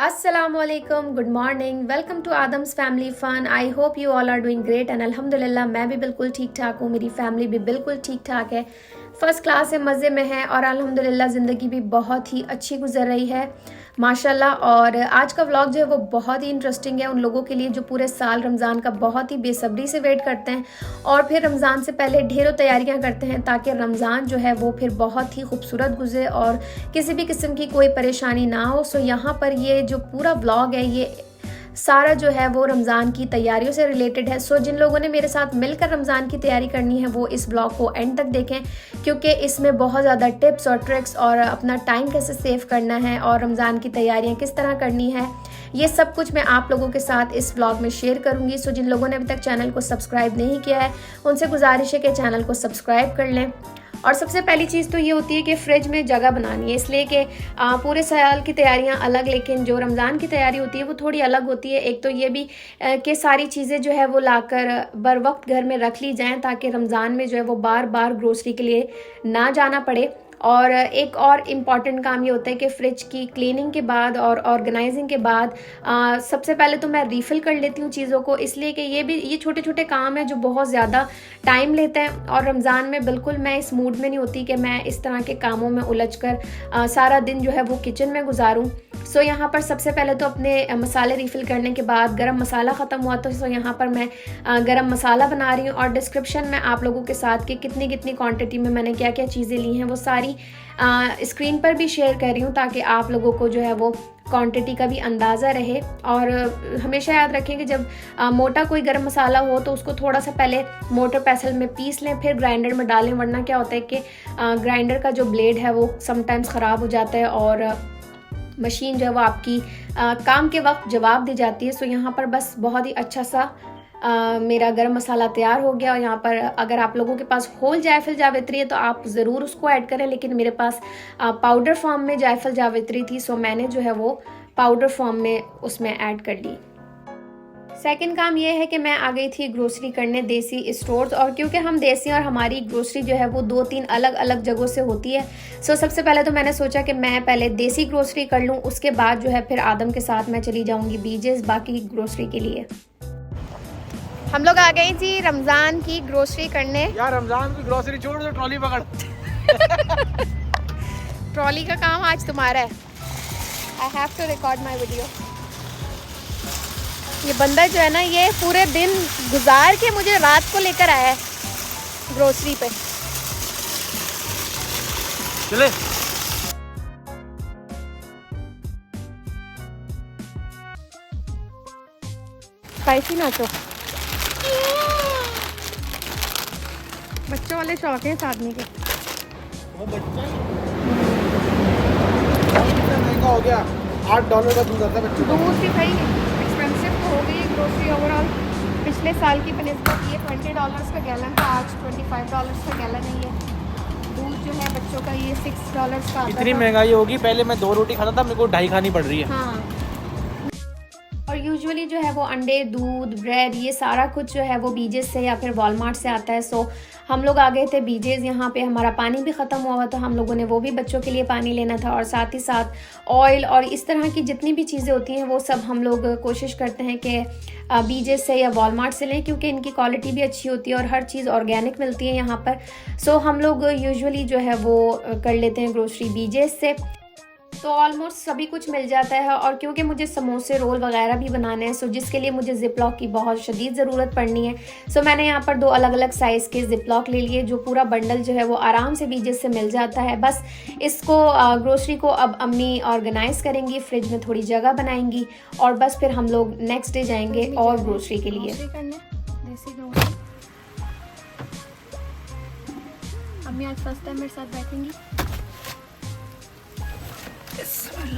अस्सलामुअलैकुम, good morning, welcome to Adams family fun. I hope you all are doing great and अल्हम्दुलिल्लाह मैं भी बिल्कुल ठीक ठाक हूँ। मेरी फैमिली भी बिल्कुल ठीक ठाक है, फर्स्ट क्लास है, मज़े में है और अल्हम्दुलिल्लाह ज़िंदगी भी बहुत ही अच्छी गुजर रही है माशाल्लाह। और आज का व्लॉग जो है वो बहुत ही इंटरेस्टिंग है उन लोगों के लिए जो पूरे साल रमज़ान का बहुत ही बेसब्री से वेट करते हैं और फिर रमज़ान से पहले ढेरों तैयारियां करते हैं ताकि रमज़ान जो है वो फिर बहुत ही खूबसूरत गुजरे और किसी भी किस्म की कोई परेशानी ना हो। सो यहाँ पर ये जो पूरा व्लॉग है ये सारा जो है वो रमज़ान की तैयारियों से रिलेटेड है। सो जिन लोगों ने मेरे साथ मिलकर रमज़ान की तैयारी करनी है वो इस ब्लॉग को एंड तक देखें, क्योंकि इसमें बहुत ज़्यादा टिप्स और ट्रिक्स और अपना टाइम कैसे सेव करना है और रमज़ान की तैयारियां किस तरह करनी है ये सब कुछ मैं आप लोगों के साथ इस व्लॉग में शेयर करूंगी। सो जिन लोगों ने अभी तक चैनल को सब्सक्राइब नहीं किया है उनसे गुजारिश है कि चैनल को सब्सक्राइब कर लें। और सबसे पहली चीज़ तो ये होती है कि फ्रिज में जगह बनानी है, इसलिए कि पूरे साल की तैयारियां अलग लेकिन जो रमज़ान की तैयारी होती है वो थोड़ी अलग होती है। एक तो ये भी कि सारी चीज़ें जो है वो लाकर बर वक्त घर में रख ली जाएं ताकि रमज़ान में जो है वो बार बार ग्रोसरी के लिए ना जाना पड़े। और एक और इम्पॉर्टेंट काम ये होता है कि फ्रिज की क्लीनिंग के बाद और ऑर्गेनाइजिंग के बाद सबसे पहले तो मैं रीफ़िल कर लेती हूँ चीज़ों को, इसलिए कि ये छोटे छोटे काम हैं जो बहुत ज़्यादा टाइम लेते हैं और रमज़ान में बिल्कुल मैं इस मूड में नहीं होती कि मैं इस तरह के कामों में उलझकर सारा दिन जो है वो किचन में गुजारूँ। सो यहाँ पर सबसे पहले तो अपने मसाले रीफ़िल करने के बाद गरम मसाला ख़त्म हुआ तो यहाँ पर मैं गरम मसाला बना रही हूँ और डिस्क्रिप्शन में आप लोगों के साथ कि कितनी कितनी क्वांटिटी में मैंने क्या क्या चीज़ें ली हैं वो सारी स्क्रीन पर भी शेयर कर रही हूँ ताकि आप लोगों को जो है वो क्वांटिटी का भी अंदाज़ा रहे। और हमेशा याद रखें कि जब मोटा कोई गरम मसाला हो तो उसको थोड़ा सा पहले मोटर पेसल में पीस लें फिर ग्राइंडर में डालें, वरना क्या होता है कि ग्राइंडर का जो ब्लेड है वो समटाइम्स ख़राब हो जाता है और मशीन जो है वो आपकी काम के वक्त जवाब दे जाती है। सो यहाँ पर बस बहुत ही अच्छा सा मेरा गरम मसाला तैयार हो गया। और यहाँ पर अगर आप लोगों के पास होल जायफल जावित्री है तो आप ज़रूर उसको ऐड करें, लेकिन मेरे पास पाउडर फॉर्म में जायफल जावित्री थी सो मैंने जो है वो पाउडर फॉर्म में उसमें ऐड कर ली। सेकंड काम ये है कि मैं आ गई थी ग्रोसरी करने देसी स्टोर्स, और क्योंकि हम देसी और हमारी ग्रोसरी जो है वो 2-3 अलग अलग जगहों से होती है। सो सबसे पहले तो मैंने सोचा कि मैं पहले देसी ग्रोसरी कर लूँ, उसके बाद जो है फिर आदम के साथ मैं चली जाऊँगी बीजेस बाकी ग्रोसरी के लिए। हम लोग आ गए थी रमज़ान की ग्रोसरी करने। यार रमज़ान की ग्रोसरी छोड़ दो, ट्रॉली पकड़। ट्रॉली का काम आज तुम्हारा है। I have to record my video. ये बंदा जो है ना ये पूरे दिन गुजार के मुझे रात को लेकर आया है ग्रोसरी पे। चले स्पाइसी नाचो। बच्चों वाले शौक हैं इस आदमी के। वो बच्चा महंगा हो गया, $8 का दूध आता है बच्चों का। दूध भी भाई एक्सपेंसिव तो हो गई ग्रोसरी ओवरऑल। पिछले साल की बनिस्बत ये $20 का गैलन था, आज $25 का गैलन है। ये दूध जो है बच्चों का ये $6 का आता इतनी महंगाई होगी, पहले मैं 2 रोटी खाता था, मेरे को 2.5 खानी पड़ रही है। हाँ। और यूजुअली जो है वो अंडे, दूध, ब्रेड ये सारा कुछ जो है वो बीजेस से या फिर वॉलमार्ट से आता है। सो हम लोग आ गए थे बीजेस, यहाँ पे हमारा पानी भी ख़त्म हुआ तो हम लोगों ने वो भी बच्चों के लिए पानी लेना था और साथ ही साथ ऑयल और इस तरह की जितनी भी चीज़ें होती हैं वो सब हम लोग कोशिश करते हैं कि बीजेस से या वॉलमार्ट से लें, क्योंकि इनकी क्वालिटी भी अच्छी होती है और हर चीज़ ऑर्गेनिक मिलती है यहाँ पर। सो हम लोग यूजुअली जो है वो कर लेते हैं ग्रोसरी बीजेस से, तो ऑलमोस्ट सभी कुछ मिल जाता है। और क्योंकि मुझे समोसे, रोल वगैरह भी बनाने हैं सो जिसके लिए मुझे जिप लॉक की बहुत शदीद ज़रूरत पड़नी है। सो मैंने यहाँ पर 2 अलग अलग साइज़ के जिप लॉक ले लिए, जो पूरा बंडल जो है वो आराम से बीजेस से मिल जाता है। बस इसको ग्रोसरी को अब अम्मी ऑर्गेनाइज़ करेंगी, फ्रिज में थोड़ी जगह बनाएंगी और बस फिर हम लोग नेक्स्ट डे जाएंगे और ग्रोसरी के लिए। अम्मी आज फर्स्ट टाइम मेरे साथ बैठेंगी,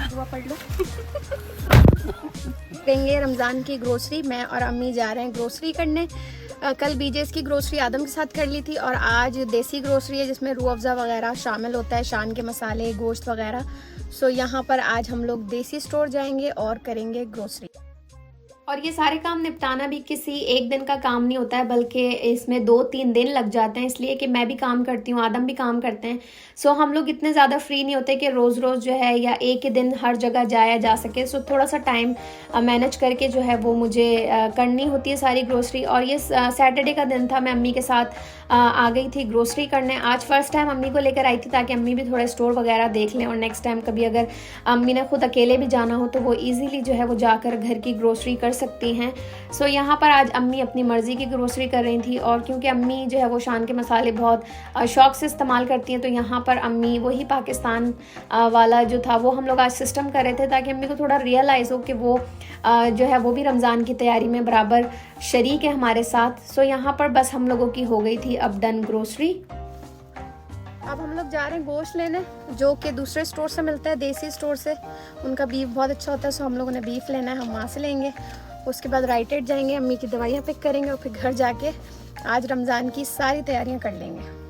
दुआ पढ़ लो। देंगे रमज़ान की ग्रोसरी, मैं और अम्मी जा रहे हैं ग्रोसरी करने। कल बीजेस की ग्रोसरी आदम के साथ कर ली थी और आज देसी ग्रोसरी है जिसमें रूह अफ़ज़ा वगैरह शामिल होता है, शान के मसाले, गोश्त वगैरह। सो यहाँ पर आज हम लोग देसी स्टोर जाएंगे और करेंगे ग्रोसरी। और ये सारे काम निपटाना भी किसी एक दिन का काम नहीं होता है, बल्कि इसमें 2-3 दिन लग जाते हैं, इसलिए कि मैं भी काम करती हूँ, आदम भी काम करते हैं। सो हम लोग इतने ज़्यादा फ्री नहीं होते कि रोज़ रोज़ जो है या एक ही दिन हर जगह जाया जा सके। सो थोड़ा सा टाइम मैनेज करके जो है वो मुझे करनी होती है सारी ग्रोसरी। और ये सैटरडे का दिन था, मैं अम्मी के साथ आ गई थी ग्रोसरी करने। आज फर्स्ट टाइम अम्मी को लेकर आई थी ताकि अम्मी भी थोड़ा स्टोर वगैरह देख लें, और नेक्स्ट टाइम कभी अगर अम्मी ने खुद अकेले भी जाना हो तो वो ईज़िली जो है वो जाकर घर की ग्रोसरी कर सकती हैं। सो यहाँ पर आज अम्मी अपनी मर्ज़ी की ग्रोसरी कर रही थी, और क्योंकि अम्मी जो है वो शान के मसाले बहुत शौक़ से इस्तेमाल करती हैं, तो यहाँ पर अम्मी वही पाकिस्तान वाला जो था वो हम लोग आज सिस्टम कर रहे थे ताकि अम्मी को थोड़ा रियलाइज़ हो कि वो जो है वो भी रमज़ान की तैयारी में बराबर शरीक है हमारे साथ। सो यहाँ पर बस हम लोगों की हो गई थी अब डन ग्रोसरी। अब हम लोग जा रहे हैं गोश्त लेने, जो कि दूसरे स्टोर से मिलता है, देसी स्टोर से। उनका बीफ बहुत अच्छा होता है, सो हम लोगों ने बीफ लेना है, हम वहाँ से लेंगे। उसके बाद राइट एड जाएंगे, अम्मी की दवाइयाँ पिक करेंगे, और फिर घर जाके आज रमज़ान की सारी तैयारियाँ कर लेंगे।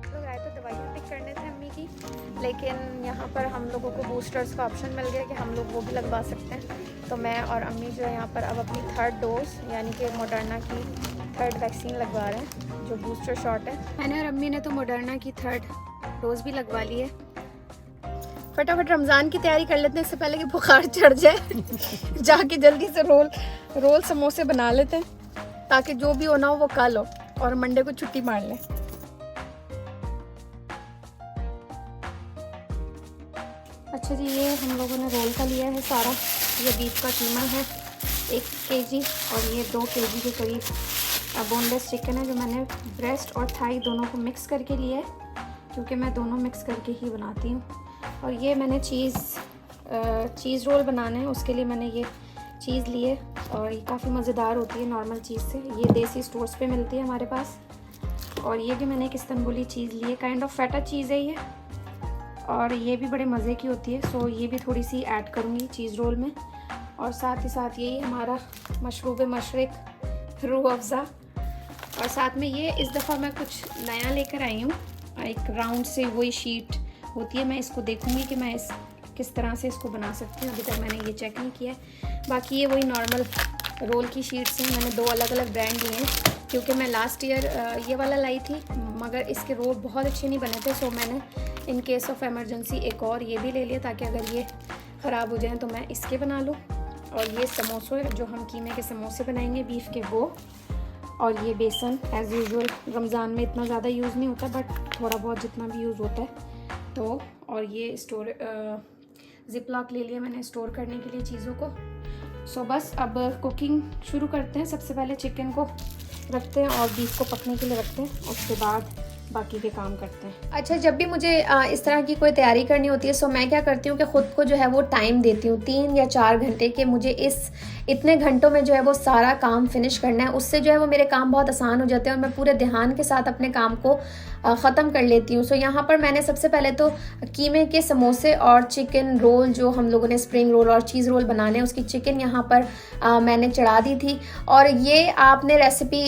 लोग आए तो दवाइयाँ पिक करने थे अम्मी की, लेकिन यहाँ पर हम लोगों को बूस्टर्स का ऑप्शन मिल गया कि हम लोग वो भी लगवा सकते हैं। तो मैं और अम्मी जो है यहाँ पर अब अपनी 3rd डोज यानी कि मॉडर्ना की 3rd वैक्सीन लगवा रहे हैं, जो बूस्टर शॉट है। मैंने और अम्मी ने तो मॉडर्ना की 3rd डोज भी लगवा ली है। फटाफट रमज़ान की तैयारी कर लेते हैं इससे पहले कि बुखार चढ़ जाए। जाके जल्दी से रोल समोसे बना लेते हैं, ताकि जो भी होना हो वो कल हो और मंडे को छुट्टी मार लें। अच्छा जी, ये हम लोगों ने रोल का लिया है सारा। ये बीफ का कीमा है 1 kg, और ये 2 kg के करीब बोनलेस चिकन है, जो मैंने ब्रेस्ट और थाई दोनों को मिक्स करके लिया है, क्योंकि मैं दोनों मिक्स करके ही बनाती हूँ। और ये मैंने चीज़ रोल बनाने हैं, उसके लिए मैंने ये चीज़ ली है, और ये काफ़ी मज़ेदार होती है नॉर्मल चीज़ से। ये देसी स्टोर्स पे मिलती है हमारे पास। और ये भी मैंने एक इस्तांबुली चीज़ ली है, काइंड ऑफ फैटा चीज़ है ये, और ये भी बड़े मज़े की होती है। सो ये भी थोड़ी सी ऐड करूँगी चीज़ रोल में। और साथ ही साथ यही हमारा मशरूब मशरक़ रूह अफ़ज़ा। और साथ में ये इस दफ़ा मैं कुछ नया लेकर आई हूँ, एक राउंड से वही शीट होती है। मैं इसको देखूँगी कि मैं किस तरह से इसको बना सकती हूँ, अभी तक मैंने ये चेक नहीं किया है। बाकी ये वही नॉर्मल रोल की शीट्स हैं। मैंने 2 अलग अलग ब्रांड लिए हैं, क्योंकि मैं लास्ट ईयर ये वाला लाई थी, मगर इसके रोल बहुत अच्छे नहीं बने थे। सो मैंने इन केस ऑफ एमरजेंसी एक और ये भी ले लिया, ताकि अगर ये ख़राब हो जाए तो मैं इसके बना लूँ। और ये समोसे, जो हम कीमे के समोसे बनाएंगे बीफ के, वो। और ये बेसन एज़ यूजुअल रमज़ान में इतना ज़्यादा यूज़ नहीं होता, बट थोड़ा बहुत जितना भी यूज़ होता है तो। और ये स्टोर ज़िप लॉक ले लिया मैंने स्टोर करने के लिए चीज़ों को। सो बस अब कुकिंग शुरू करते हैं। सबसे पहले चिकन को रखते हैं और बीफ को पकने के लिए रखते हैं, उसके बाद बाकी के काम करते हैं। अच्छा, जब भी मुझे इस तरह की कोई तैयारी करनी होती है, सो मैं क्या करती हूँ कि ख़ुद को जो है वो टाइम देती हूँ 3 या 4 घंटे के, मुझे इतने घंटों में जो है वो सारा काम फिनिश करना है। उससे जो है वो मेरे काम बहुत आसान हो जाते हैं, और मैं पूरे ध्यान के साथ अपने काम को ख़त्म कर लेती हूँ। सो यहाँ पर मैंने सबसे पहले तो कीमे के समोसे और चिकन रोल, जो हम लोगों ने स्प्रिंग रोल और चीज़ रोल बनाने, उसकी चिकन यहाँ पर मैंने चढ़ा दी थी। और ये आपने रेसिपी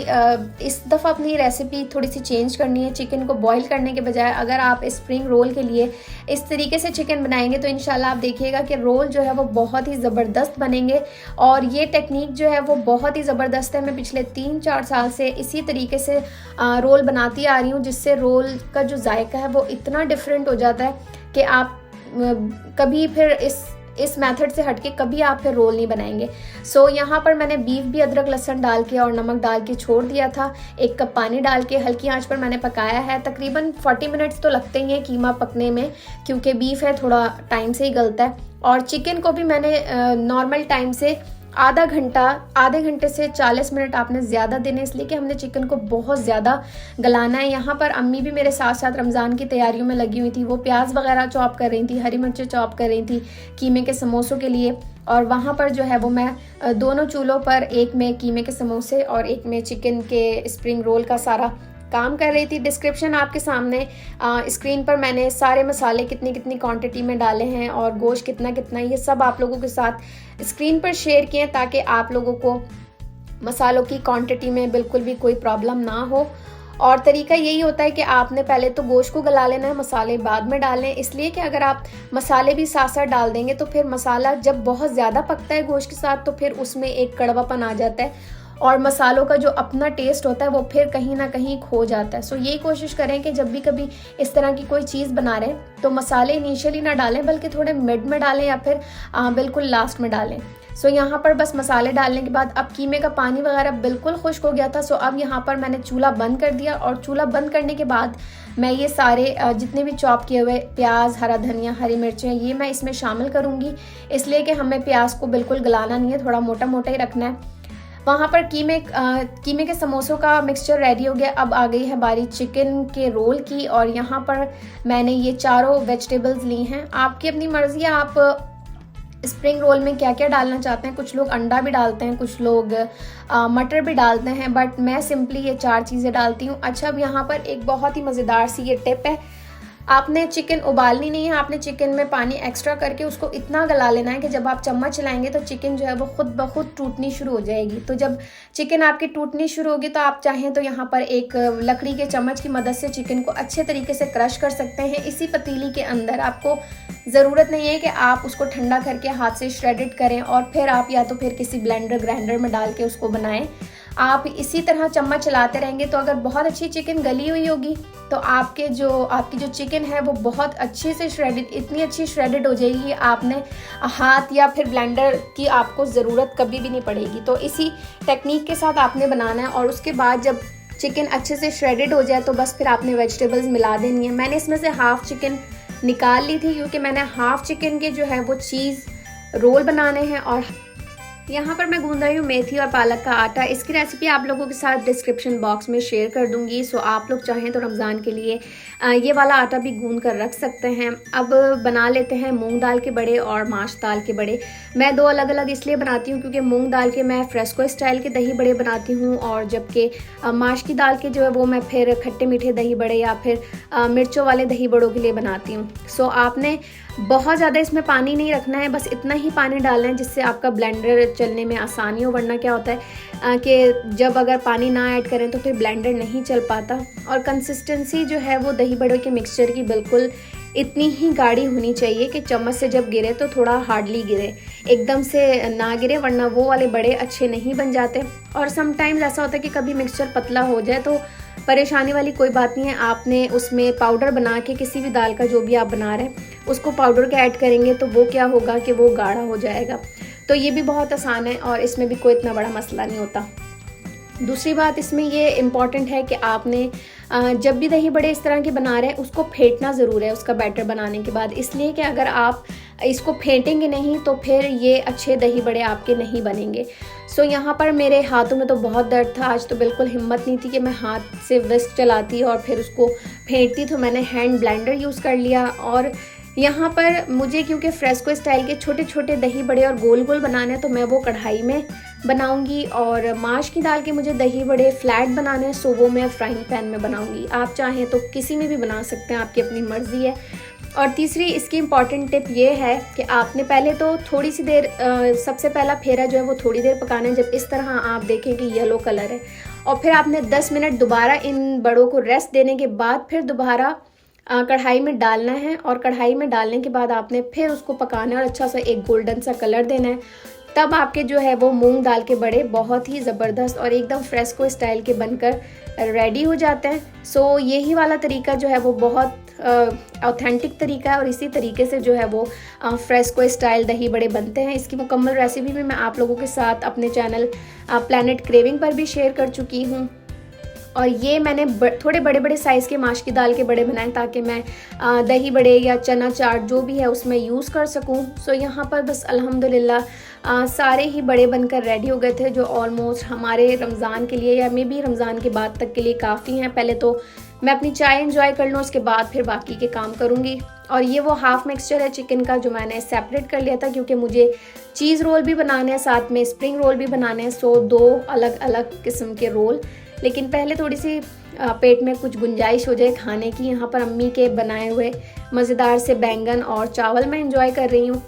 इस दफ़ा अपनी रेसिपी थोड़ी सी चेंज करनी है। चिकन को बॉईल करने के बजाय अगर आप स्प्रिंग रोल के लिए इस तरीके से चिकन बनाएंगे तो इंशाल्लाह आप देखिएगा कि रोल जो है वो बहुत ही ज़बरदस्त बनेंगे। और ये टेक्निक जो है वो बहुत ही ज़बरदस्त है। मैं पिछले 3-4 साल से इसी तरीके से रोल बनाती आ रही हूँ, जिससे रोल का जो जायका है वो इतना डिफरेंट हो जाता है कि आप कभी फिर इस मेथड से हटके कभी आप फिर रोल नहीं बनाएंगे। सो यहाँ पर मैंने बीफ भी अदरक लहसुन डाल के और नमक डाल के छोड़ दिया था। 1 कप पानी डाल के हल्की आंच पर मैंने पकाया है। तकरीबन 40 मिनट्स तो लगते ही हैं कीमा पकने में, क्योंकि बीफ है थोड़ा टाइम से ही गलता है। और चिकन को भी मैंने नॉर्मल टाइम से आधे घंटे से 40 मिनट आपने ज़्यादा देने, इसलिए कि हमने चिकन को बहुत ज़्यादा गलाना है। यहाँ पर अम्मी भी मेरे साथ साथ रमज़ान की तैयारियों में लगी हुई थी। वो प्याज वगैरह चॉप कर रही थी, हरी मिर्चें चॉप कर रही थी कीमे के समोसों के लिए। और वहाँ पर जो है वो मैं दोनों चूल्हों पर, एक में कीमे के समोसे और एक में चिकन के स्प्रिंग रोल का सारा काम कर रही थी। डिस्क्रिप्शन आपके सामने स्क्रीन पर मैंने सारे मसाले कितनी कितनी क्वांटिटी में डाले हैं और गोश्त कितना कितना, ये सब आप लोगों के साथ स्क्रीन पर शेयर किए, ताकि आप लोगों को मसालों की क्वांटिटी में बिल्कुल भी कोई प्रॉब्लम ना हो। और तरीका यही होता है कि आपने पहले तो गोश्त को गला लेना है, मसाले बाद में डालने, इसलिए कि अगर आप मसाले भी साथ साथ डाल देंगे तो फिर मसाला जब बहुत ज़्यादा पकता है गोश्त के साथ तो फिर उसमें एक कड़वापन आ जाता है और मसालों का जो अपना टेस्ट होता है वो फिर कहीं ना कहीं खो जाता है। सो यही कोशिश करें कि जब भी कभी इस तरह की कोई चीज़ बना रहे हैं तो मसाले इनिशियली ना डालें बल्कि थोड़े मिड में डालें या फिर बिल्कुल लास्ट में डालें। सो यहाँ पर बस मसाले डालने के बाद अब कीमे का पानी वगैरह बिल्कुल खुश्क हो गया था। सो अब यहाँ पर मैंने चूल्हा बंद कर दिया और चूल्हा बंद करने के बाद मैं ये सारे जितने भी चॉप किए हुए प्याज, हरा धनिया, हरी मिर्चें ये मैं इसमें शामिल करूँगी, इसलिए कि हमें प्याज को बिल्कुल गलाना नहीं है, थोड़ा मोटा मोटा ही रखना है। वहाँ पर कीमे के समोसों का मिक्सचर रेडी हो गया। अब आ गई है बारी चिकन के रोल की और यहाँ पर मैंने ये चारों वेजिटेबल्स ली हैं। आपकी अपनी मर्ज़ी है आप स्प्रिंग रोल में क्या क्या डालना चाहते हैं। कुछ लोग अंडा भी डालते हैं, कुछ लोग मटर भी डालते हैं, बट मैं सिंपली ये 4 चीज़ें डालती हूँ। अच्छा, अब यहाँ पर एक बहुत ही मज़ेदार सी ये टिप है, आपने चिकन उबालनी नहीं है, आपने चिकन में पानी एक्स्ट्रा करके उसको इतना गला लेना है कि जब आप चम्मच चलाएंगे तो चिकन जो है वो खुद ब खुद टूटनी शुरू हो जाएगी। तो जब चिकन आपकी टूटनी शुरू होगी तो आप चाहें तो यहाँ पर एक लकड़ी के चम्मच की मदद से चिकन को अच्छे तरीके से क्रश कर सकते हैं इसी पतीली के अंदर। आपको ज़रूरत नहीं है कि आप उसको ठंडा करके हाथ से श्रेडेड करें और फिर आप या तो फिर किसी ब्लेंडर ग्राइंडर में डाल के उसको बनाएं। आप इसी तरह चम्मच चलाते रहेंगे तो अगर बहुत अच्छी चिकन गली हुई होगी तो आपकी जो चिकन है वो बहुत अच्छे से श्रेडेड, इतनी अच्छी श्रेडेड हो जाएगी, आपने हाथ या फिर ब्लेंडर की आपको ज़रूरत कभी भी नहीं पड़ेगी। तो इसी टेक्निक के साथ आपने बनाना है और उसके बाद जब चिकन अच्छे से श्रेडेड हो जाए तो बस फिर आपने वेजिटेबल्स मिला देनी है। मैंने इसमें से हाफ़ चिकन निकाल ली थी क्योंकि मैंने हाफ़ चिकन के जो है वो चीज़ रोल बनाने हैं। और यहाँ पर मैं गूंद रही हूँ मेथी और पालक का आटा। इसकी रेसिपी आप लोगों के साथ डिस्क्रिप्शन बॉक्स में शेयर कर दूंगी। सो आप लोग चाहें तो रमज़ान के लिए ये वाला आटा भी गूंद कर रख सकते हैं। अब बना लेते हैं मूंग दाल के बड़े और माश दाल के बड़े। मैं 2 अलग अलग इसलिए बनाती हूँ क्योंकि मूंग दाल के मैं फ्रेस्को स्टाइल के दही बड़े बनाती हूँ और जबकि माश की दाल के जो है वो मैं फिर खट्टे मीठे दही बड़े या फिर मिर्चों वाले दही बड़ों के लिए बनाती हूँ। सो आपने बहुत ज़्यादा इसमें पानी नहीं रखना है, बस इतना ही पानी डालना है जिससे आपका ब्लेंडर चलने में आसानी हो। वरना क्या होता है कि जब अगर पानी ना ऐड करें तो फिर ब्लेंडर नहीं चल पाता। और कंसिस्टेंसी जो है वो दही बड़ों के मिक्सचर की बिल्कुल इतनी ही गाढ़ी होनी चाहिए कि चम्मच से जब गिरे तो थोड़ा हार्डली गिरे, एकदम से ना गिरे, वरना वो वाले बड़े अच्छे नहीं बन जाते। और समटाइम्स ऐसा होता है कि कभी मिक्सचर पतला हो जाए तो परेशानी वाली कोई बात नहीं है, आपने उसमें पाउडर बना के किसी भी दाल का जो भी आप बना रहे हैं उसको पाउडर के ऐड करेंगे तो वो क्या होगा कि वो गाढ़ा हो जाएगा। तो ये भी बहुत आसान है और इसमें भी कोई इतना बड़ा मसला नहीं होता। दूसरी बात इसमें ये इम्पॉर्टेंट है कि आपने जब भी दही बड़े इस तरह के बना रहे हैं उसको फेंटना ज़रूर है उसका बैटर बनाने के बाद, इसलिए कि अगर आप इसको फेंटेंगे नहीं तो फिर ये अच्छे दही बड़े आपके नहीं बनेंगे। सो यहाँ पर मेरे हाथों में तो बहुत दर्द था, आज तो बिल्कुल हिम्मत नहीं थी कि मैं हाथ से विस्क चलाती और फिर उसको फेंटती, तो मैंने हैंड ब्लेंडर यूज़ कर लिया। और यहाँ पर मुझे क्योंकि फ्रेस्को स्टाइल के छोटे छोटे दही बड़े और गोल गोल बनाने हैं तो मैं वो कढ़ाई में बनाऊंगी, और माश की दाल के मुझे दही बड़े फ्लैट बनाने हैं सो वो मैं फ्राइंग पैन में बनाऊंगी। आप चाहें तो किसी में भी बना सकते हैं, आपकी अपनी मर्ज़ी है। और तीसरी इसकी इम्पॉर्टेंट टिप ये है कि आपने पहले तो थोड़ी सी देर सबसे पहला फेरा जो है वो थोड़ी देर पकाना है, जब इस तरह आप देखें कि येलो कलर है, और फिर आपने 10 मिनट दोबारा इन बड़ों को रेस्ट देने के बाद फिर दोबारा कढ़ाई में डालना है, और कढ़ाई में डालने के बाद आपने फिर उसको पकाना है और अच्छा सा एक गोल्डन सा कलर देना है। तब आपके जो है वो मूंग दाल के बड़े बहुत ही ज़बरदस्त और एकदम फ्रेस्को स्टाइल के बनकर रेडी हो जाते हैं। सो यही वाला तरीका जो है वो बहुत ऑथेंटिक तरीका है, और इसी तरीके से जो है वो फ्रेस्को स्टाइल दही बड़े बनते हैं। इसकी मुकम्मल रेसिपी भी मैं आप लोगों के साथ अपने चैनल प्लैनेट क्रेविंग पर भी शेयर कर चुकी हूँ। और ये मैंने थोड़े बड़े बड़े साइज़ के माश की दाल के बड़े बनाए ताकि मैं दही बड़े या चना चाट जो भी है उसमें यूज़ कर सकूं। सो यहाँ पर बस अल्हम्दुलिल्लाह सारे ही बड़े बनकर रेडी हो गए थे, जो ऑलमोस्ट हमारे रमज़ान के लिए या मे बी रमज़ान के बाद तक के लिए काफ़ी हैं। पहले तो मैं अपनी चाय एंजॉय कर लूँ, उसके बाद फिर बाकी के काम करूँगी। और ये वो हाफ़ मिक्सचर है चिकन का जो मैंने सेपरेट कर लिया था, क्योंकि मुझे चीज़ रोल भी बनाने हैं, साथ में स्प्रिंग रोल भी बनाने हैं। सो 2 अलग अलग किस्म के रोल, लेकिन पहले थोड़ी सी पेट में कुछ गुंजाइश हो जाए खाने की। यहाँ पर अम्मी के बनाए हुए मज़ेदार से बैंगन और चावल मैं एंजॉय कर रही हूँ।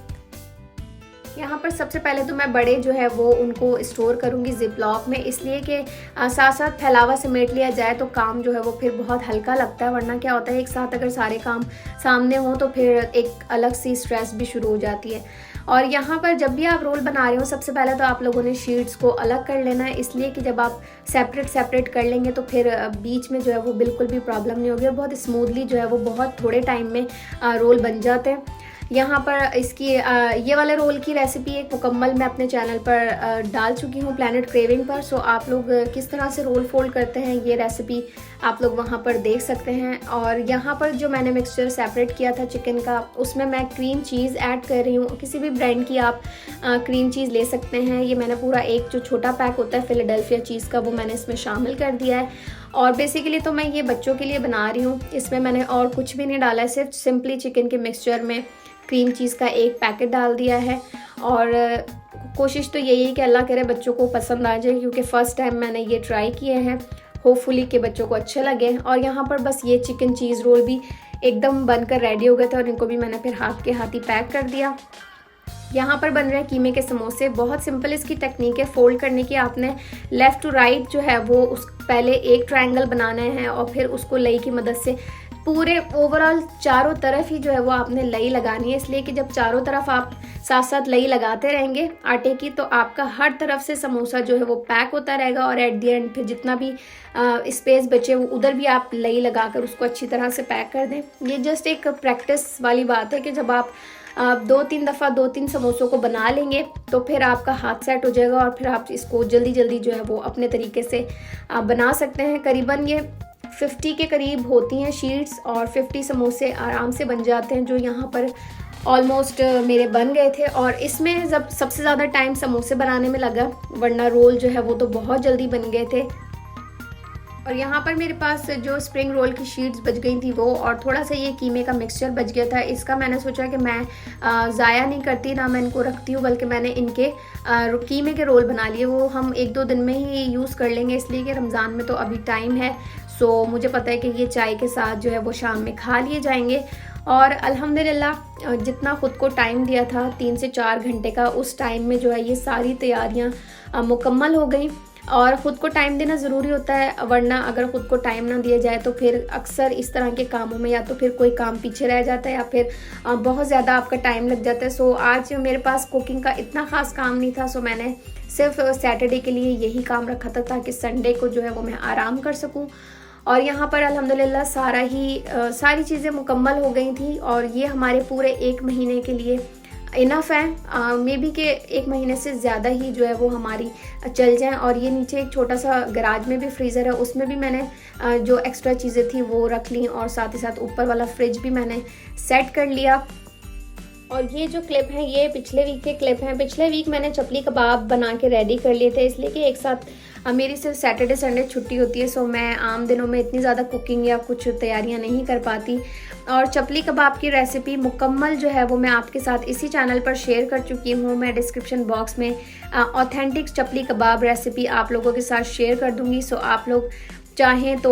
यहाँ पर सबसे पहले तो मैं बड़े जो है वो उनको स्टोर करूँगी जिप लॉक में, इसलिए कि साथ साथ फैलावा समेट लिया जाए तो काम जो है वो फिर बहुत हल्का लगता है। वरना क्या होता है, एक साथ अगर सारे काम सामने हों तो फिर एक अलग सी स्ट्रेस भी शुरू हो जाती है। और यहाँ पर जब भी आप रोल बना रहे हो, सबसे पहले तो आप लोगों ने शीट्स को अलग कर लेना है, इसलिए कि जब आप सेपरेट कर लेंगे तो फिर बीच में जो है वो बिल्कुल भी प्रॉब्लम नहीं होगी और बहुत स्मूथली जो है वो बहुत थोड़े टाइम में रोल बन जाते हैं। यहाँ पर इसकी ये वाले रोल की रेसिपी एक मुकम्मल मैं अपने चैनल पर डाल चुकी हूँ प्लैनेट क्रेविंग पर। सो आप लोग किस तरह से रोल फोल्ड करते हैं ये रेसिपी आप लोग वहाँ पर देख सकते हैं। और यहाँ पर जो मैंने मिक्सचर सेपरेट किया था चिकन का, उसमें मैं क्रीम चीज़ ऐड कर रही हूँ। किसी भी ब्रांड की आप क्रीम चीज़ ले सकते हैं। ये मैंने पूरा एक जो छोटा पैक होता है फिलाडेल्फिया चीज़ का, वो मैंने इसमें शामिल कर दिया है। और बेसिकली तो मैं ये बच्चों के लिए बना रही हूँ, इसमें मैंने और कुछ भी नहीं डाला है, सिर्फ सिंपली चिकन के मिक्सचर में क्रीम चीज़ का एक पैकेट डाल दिया है। और कोशिश तो यही है कि अल्लाह करे बच्चों को पसंद आ जाए, क्योंकि फ़र्स्ट टाइम मैंने ये ट्राई किए हैं। होपफुली कि बच्चों को अच्छे लगे। और यहाँ पर बस ये चिकन चीज़ रोल भी एकदम बनकर रेडी हो गए थे और इनको भी मैंने फिर हाथ के हाथ ही पैक कर दिया। यहाँ पर बन रहे हैं कीमे के समोसे। बहुत सिंपल इसकी टेक्निक है फोल्ड करने की। आपने लेफ़्ट टू राइट जो है वो उस पहले एक ट्रायंगल बनाना है और फिर उसको लई की मदद से पूरे ओवरऑल चारों तरफ ही जो है वो आपने लई लगानी है, इसलिए कि जब चारों तरफ आप साथ साथ लई लगाते रहेंगे आटे की तो आपका हर तरफ से समोसा जो है वो पैक होता रहेगा। और एट द एंड फिर जितना भी स्पेस बचे वो उधर भी आप लई लगाकर उसको अच्छी तरह से पैक कर दें। ये जस्ट एक प्रैक्टिस वाली बात है कि जब आप 2-3 दफ़ा 2-3 समोसों को बना लेंगे तो फिर आपका हाथ सेट हो जाएगा और फिर आप इसको जल्दी जल्दी जो है वो अपने तरीके से बना सकते हैं। करीबन ये 50 के करीब होती हैं शीट्स और 50 समोसे आराम से बन जाते हैं, जो यहाँ पर ऑलमोस्ट मेरे बन गए थे। और इसमें जब सबसे ज़्यादा टाइम समोसे बनाने में लगा, वरना रोल जो है वो तो बहुत जल्दी बन गए थे। और यहाँ पर मेरे पास जो स्प्रिंग रोल की शीट्स बच गई थी वो, और थोड़ा सा ये कीमे का मिक्सचर बच गया था। इसका मैंने सोचा कि मैं ज़ाया नहीं करती, ना मैं इनको रखती हूँ, बल्कि मैंने इनके कीमे के रोल बना लिए। वो हम 1-2 दिन में ही यूज़ कर लेंगे, इसलिए कि रमज़ान में तो अभी टाइम है। सो मुझे पता है कि ये चाय के साथ जो है वो शाम में खा लिए जाएंगे। और अल्हम्दुलिल्लाह जितना ख़ुद को टाइम दिया था 3 से 4 घंटे का, उस टाइम में जो है ये सारी तैयारियाँ मुकम्मल हो गई। और ख़ुद को टाइम देना ज़रूरी होता है, वरना अगर ख़ुद को टाइम ना दिया जाए तो फिर अक्सर इस तरह के कामों में या तो फिर कोई काम पीछे रह जाता है या फिर बहुत ज़्यादा आपका टाइम लग जाता है। सो आज मेरे पास कुकिंग का इतना ख़ास काम नहीं था, सो मैंने सिर्फ सैटरडे के लिए यही काम रखा था ताकि संडे को जो है वो मैं आराम कर सकूँ। और यहाँ पर अल्हम्दुलिल्लाह सारी चीज़ें मुकम्मल हो गई थी और ये हमारे पूरे 1 महीने के लिए इनफ है। मे बी के 1 महीने से ज़्यादा ही जो है वो हमारी चल जाएं। और ये नीचे एक छोटा सा गराज में भी फ्रीज़र है, उसमें भी मैंने जो एक्स्ट्रा चीज़ें थी वो रख ली और साथ ही साथ ऊपर वाला फ्रिज भी मैंने सेट कर लिया। और ये जो क्लिप है ये पिछले वीक के क्लिप हैं। पिछले वीक मैंने चपली कबाब बना के रेडी कर लिए थे, इसलिए कि एक साथ मेरी सिर्फ सैटरडे संडे छुट्टी होती है। सो मैं आम दिनों में इतनी ज़्यादा कुकिंग या कुछ तैयारियां नहीं कर पाती। और चपली कबाब की रेसिपी मुकम्मल जो है वो मैं आपके साथ इसी चैनल पर शेयर कर चुकी हूँ। मैं डिस्क्रिप्शन बॉक्स में ऑथेंटिक चपली कबाब रेसिपी आप लोगों के साथ शेयर कर दूँगी। सो आप लोग चाहें तो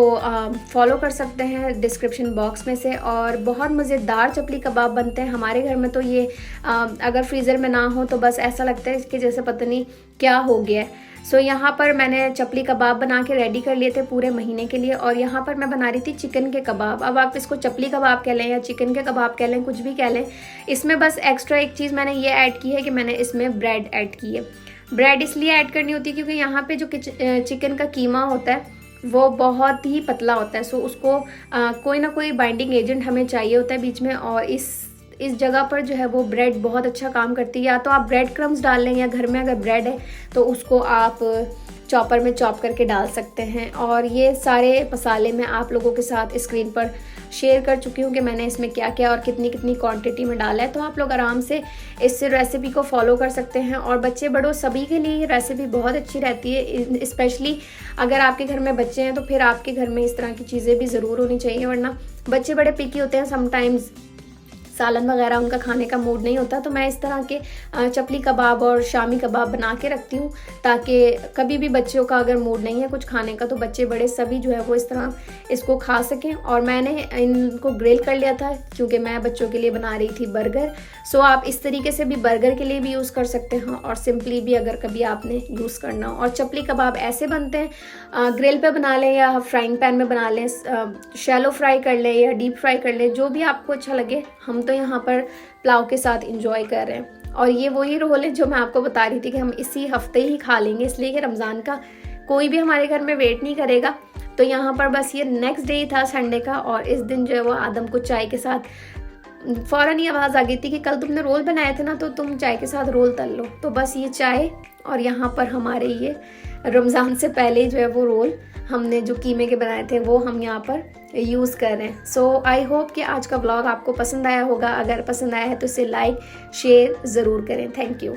फॉलो कर सकते हैं डिस्क्रिप्शन बॉक्स में से। और बहुत मज़ेदार चपली कबाब बनते हैं हमारे घर में। तो ये अगर फ्रीज़र में ना हो तो बस ऐसा लगता है कि जैसे पता नहीं क्या हो गया है। सो यहाँ पर मैंने चपली कबाब बना के रेडी कर लिए थे पूरे महीने के लिए। और यहाँ पर मैं बना रही थी चिकन के कबाब। अब आप इसको चपली कबाब कह लें या चिकन के कबाब कह लें, कुछ भी कह लें। इसमें बस एक्स्ट्रा एक चीज़ मैंने ये ऐड की है कि मैंने इसमें ब्रेड ऐड की है। ब्रेड इसलिए ऐड करनी होती है क्योंकि यहाँ पे जो चिकन का कीमा होता है वो बहुत ही पतला होता है। सो उसको कोई ना कोई बाइंडिंग एजेंट हमें चाहिए होता है बीच में, और इस जगह पर जो है वो ब्रेड बहुत अच्छा काम करती है। या तो आप ब्रेड क्रम्स डाल लें या घर में अगर ब्रेड है तो उसको आप चॉपर में चॉप करके डाल सकते हैं। और ये सारे मसाले मैं आप लोगों के साथ स्क्रीन पर शेयर कर चुकी हूँ कि मैंने इसमें क्या क्या और कितनी कितनी क्वांटिटी में डाला है। तो आप लोग आराम से इस रेसिपी को फॉलो कर सकते हैं। और बच्चे बड़ों सभी के लिए ये रेसिपी बहुत अच्छी रहती है। स्पेशली अगर आपके घर में बच्चे हैं तो फिर आपके घर में इस तरह की चीज़ें भी ज़रूर होनी चाहिए, वरना बच्चे बड़े पिकी होते हैं समटाइम्स। सालन वगैरह उनका खाने का मूड नहीं होता, तो मैं इस तरह के चपली कबाब और शामी कबाब बना के रखती हूँ, ताकि कभी भी बच्चों का अगर मूड नहीं है कुछ खाने का तो बच्चे बड़े सभी जो है वो इस तरह इसको खा सकें। और मैंने इनको ग्रिल कर लिया था क्योंकि मैं बच्चों के लिए बना रही थी बर्गर। सो आप इस तरीके से भी बर्गर के लिए भी यूज़ कर सकते हैं और सिंपली भी अगर कभी आपने यूज़ करना हो। और चपली कबाब ऐसे बनते हैं, ग्रिल पे बना लें या फ्राइंग पैन में बना लें, शैलो फ्राई कर लें या डीप फ्राई कर लें, जो भी आपको अच्छा लगे। हम तो यहाँ पर पुलाव के साथ इंजॉय कर रहे हैं। और ये वही रोल है जो मैं आपको बता रही थी कि हम इसी हफ्ते ही खा लेंगे, इसलिए कि रमज़ान का कोई भी हमारे घर में वेट नहीं करेगा। तो यहाँ पर बस ये नेक्स्ट डे ही था संडे का, और इस दिन जो है वो आदम को चाय के साथ फ़ौरन ही आवाज़ आ गई थी कि कल तुमने रोल बनाए थे ना, तो तुम चाय के साथ रोल तल लो। तो बस ये चाय और यहाँ पर हमारे ये रमज़ान से पहले जो है वो रोल हमने जो कीमे के बनाए थे वो हम यहाँ पर यूज़ कर रहे हैं। सो आई होप कि आज का व्लॉग आपको पसंद आया होगा। अगर पसंद आया है तो इसे लाइक शेयर ज़रूर करें। Thank you.